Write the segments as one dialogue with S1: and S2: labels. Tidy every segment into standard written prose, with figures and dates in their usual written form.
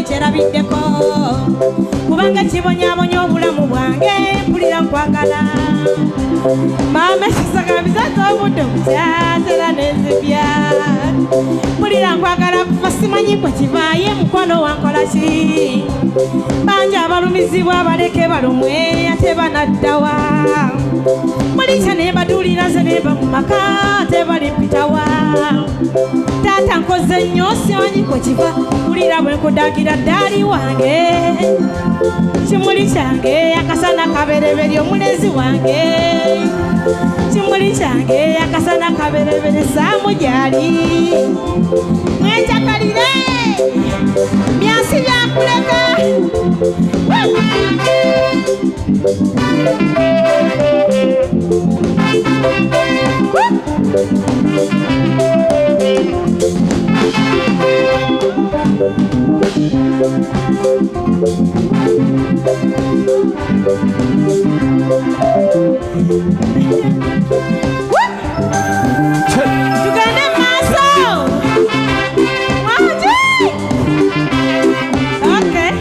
S1: nkyerabiddeko kubanga kibonyabonya obulamu bwange mpulira nkwagala maama ekisagamizaza obudde bukyatera nenzibya mpulira nkwagala kuva simanyi bwe kivaayo mukwano wankola ki banja abalumizibwa baleke balumwe ate banaddawa mulikya ne baduulira nze ne ba mu maka ate bali mpitawa taata nkoze nnyo simanyi kwe kiva mpulira bwe nkudagira ddaali wange kimuli kyange akasana kabereberye omulezi wange kimuli kyange akasana kaberebere saamu gyali mwenjakalire byansi byakuleka tugende maaso waje okay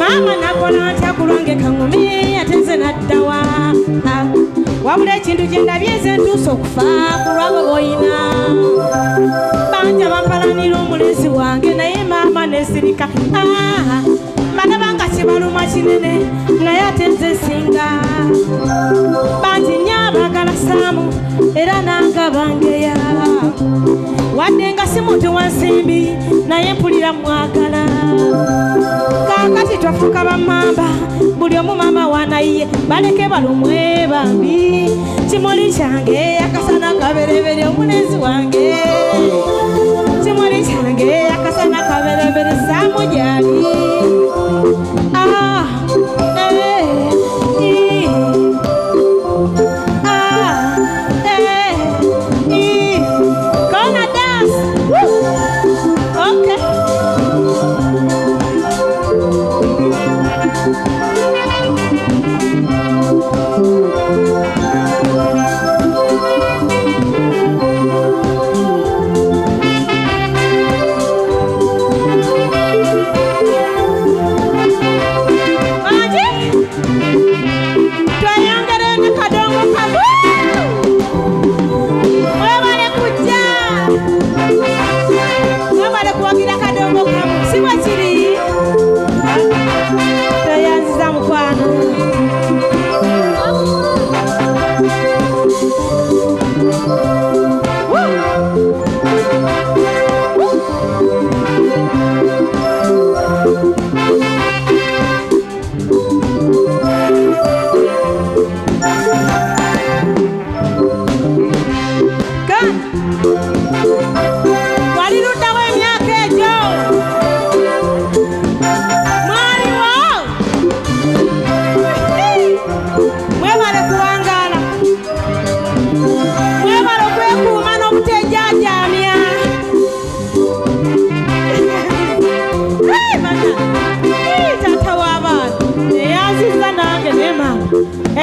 S1: mama nakola ntya kulwange kaŋumi ate nze naddawa wabula ekintu kye ndabye nze ntuusa okufa ku lwabo boyina banja bampalanira omulezi wange naye maama nesirika balaba nga kibaluma kinene naye ate nze nsinga banti nnyo abaagala saamu era nanga bangeya wadde nga si muntu wa nsimbi naye mpulira mwagala kakati twafuuka bammamba buli omu maama wanaye baleke balumwe bambi kimuli kyange akasana kabereberye omulezi wange kimuli kyange akasana kaberebere saamu gyali Gonna dance. Okay.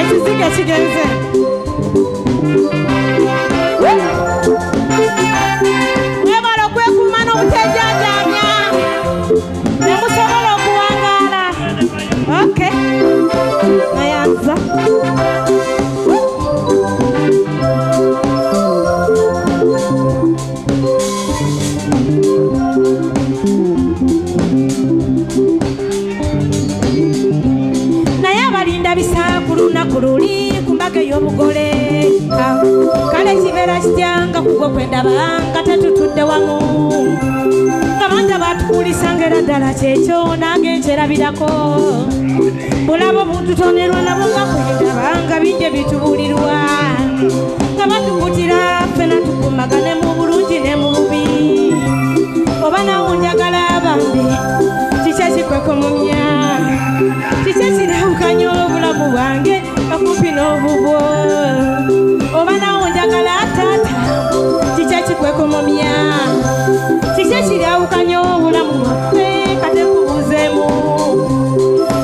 S1: Ekiziga kigenze mwebala okwekuuma n'obutejaajamya nemusobola okuwangaala okay nayanza naye abalinda bisaku lunaku luli ku mbaga ey'obugole kale kibeera kityanga kugwo kwendaba nga tetutudde wamu nga banja batukulisanga era ddala kyekyo nange nkyerabirako bulabo buntutonerwa nabo nga kwendaba nga bijje bitubuulirwa nga batukutira ffena tukumagane mu bulungi ne mu bubi oba nawo njagala bambi kikye kikwekomumya kikye kirawukanya obulamu bwange bakumpi n'obubwo oba nawo njagala taata kikye kikwekomumya kikye kirawukanya obulamu bwaffe kate kubuzeemu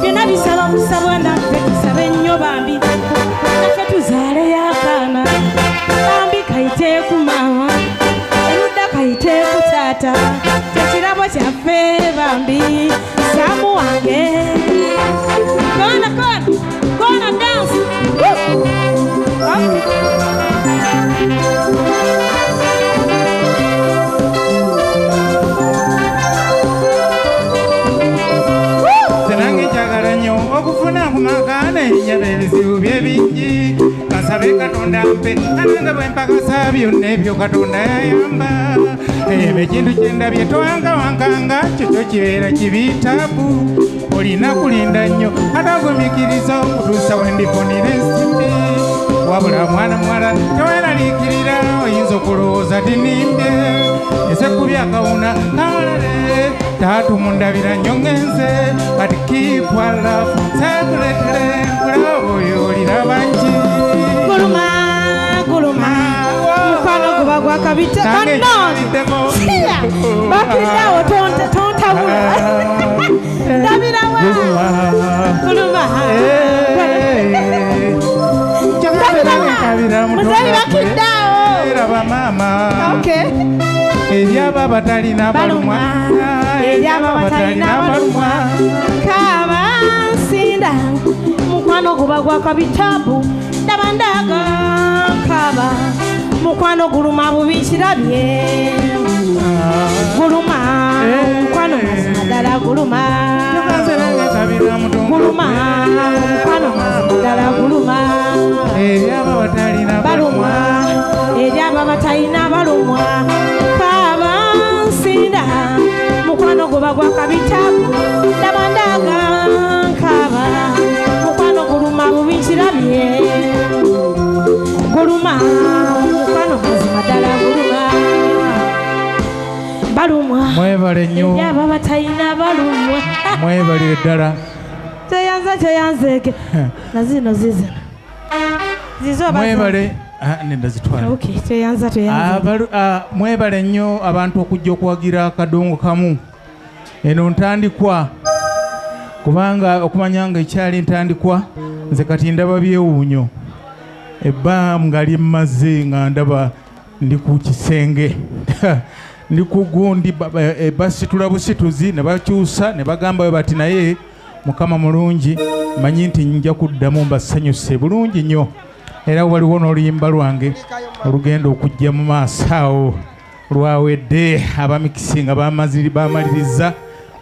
S1: byonna bisaba musabwa naffe tusabe nnyo bambi naffe tuzaale yaka baffe bambi Samu wange Gonna dance
S2: Senange njagala nnyo okufuna ku makaane enjaba ebizibu bye bingi kasabe Katonda mpe ananga bwe mpakasa byonna ebyo Katonda yayamba ebyo ekintu kye ndabye towangawankanga kyo kibeera kibitaabu olina kulinda nnyo ate ogumikiriza okutuusa we ndifunira ensimbi wabula mwana muwala teweeraliikirira oyinza okulowooza ti nimbye esekkubi akawuna kawalale taatu mundabira nnyo ngenze kati kikwalafu sekuletere nkulaba oyo oliraba nki
S1: guluma mukwano guba gwakabita bakiridawo tontabula ndabirawa guluma muzeyi bakiddawo
S2: eraba maama eryaba batalina balumwa
S1: kaba nsinda mukwano guba gwakabitabu ndaba ndaga kaba mukwano guluma bubi kirabye guluma mukwano mazima ddala guluma mukwano mazima ddala guluma balumwa eryaba batalina balumwa kaba nsinda mukwano guba gwakabitabu ndaba ndaga kaba mukwano guluma bubi kirabye guluma mukwano mazima ddala guluma balumwa
S2: mwebale nnyo
S1: eryaba batalina balumwa
S2: mwebalire ddala
S1: teyanzeeke nazino zizino
S2: mwebale ndazitwala mwebale nnyo abantu okujja okuwagira akadongo kamu eno ntandikwa kubanga okumanya nga ekyali ntandikwa nze kati ndaba byewuunyo ebbaamu nga limmaze nga ndaba ndi ku kisenge ndi ku gundi basitula busituzi ne bakyusa ne bagamba we bati naye Mukama mulungi manyi nti nja kuddamu mbasanyuse bulungi nnyo era waliwo n'oluyimba lwange olugenda okujja mu maaso awo lwawedde abamikisi nga bamaliriza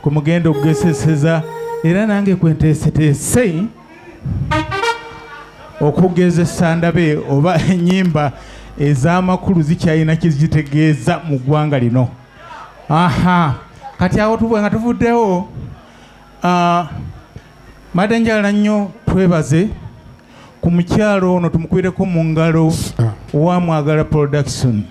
S2: ku mugenda okugeseseza era nange kwenteeseteese okugezesa ndabe oba ennyimba ez'amakulu zikyalina kizitegeeza mu ggwanga lino. Kati awo tubwe nga tuvuddewo madde njagala nnyo twebaze ku mukyalo ono tumukwireko mu ngalo wa Mwagala Production.